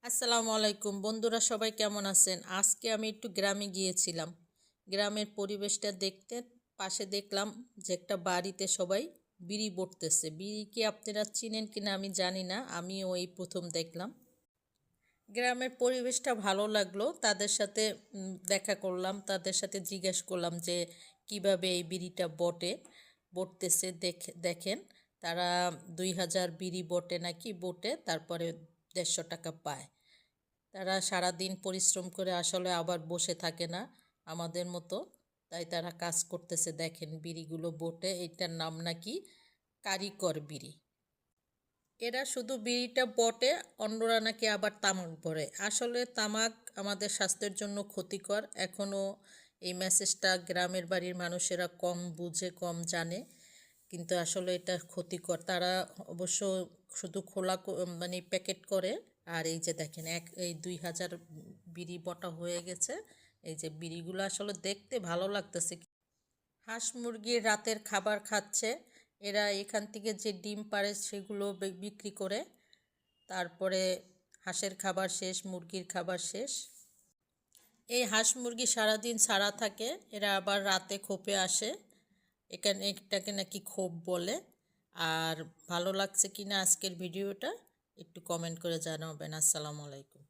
আসসালামু আলাইকুম বন্ধুরা, সবাই কেমন আছেন? আজকে আমি একটু গ্রামে গিয়েছিলাম। গ্রামের পরিবেশটা দেখতে পাশে দেখলাম যে একটা বাড়িতে সবাই বিড়ি বটতেছে। বিড়ি কি আপনারা চিনেন কিনা আমি জানি না, আমিও এই প্রথম দেখলাম। গ্রামের পরিবেশটা ভালো লাগলো, তাদের সাথে দেখা করলাম, তাদের সাথে জিজ্ঞেস করলাম যে কিভাবে এই বিড়িটা বটতেছে। দেখেন, তারা 2000 বিড়ি বটে নাকি, বটে তারপরে 150 টাকা পায়। তারা সারাদিন পরিশ্রম করে আসলে আবার বসে থাকে না আমাদের মতো, তাই তারা কাজ করতেছে। দেখেন বিড়িগুলো বটে, এটার নাম নাকি কারিকর বিড়ি। এরা শুধু বিড়িটা বটে, অন্যরা নাকি আবার তামাক ভরে। আসলে তামাক আমাদের স্বাস্থ্যের জন্য ক্ষতিকর। এখনও এই মেসেজটা গ্রামের বাড়ির মানুষেরা কম বুঝে, কম জানে, কিন্তু আসলে এটা ক্ষতিকর। তারা অবশ্য শুধু মানে প্যাকেট করে। আর এই যে দেখেন, এই 2000 বিড়ি বটা হয়ে গেছে। এই যে বিড়িগুলো আসলে দেখতে ভালো লাগতেছে। হাঁস মুরগির রাতের খাবার খাচ্ছে এরা। এখান থেকে যে ডিম পাড়ে সেগুলো বিক্রি করে। তারপরে হাঁসের খাবার শেষ, মুরগির খাবার শেষ। এই হাঁস মুরগি সারাদিন ছাড়া থাকে, এরা আবার রাতে খোপে আসে। এটাকে নাকি খোপ বলে। আর ভালো লাগছে কিনা আজকের ভিডিওটা একটু কমেন্ট করে জানাবেন। আসসালামু আলাইকুম।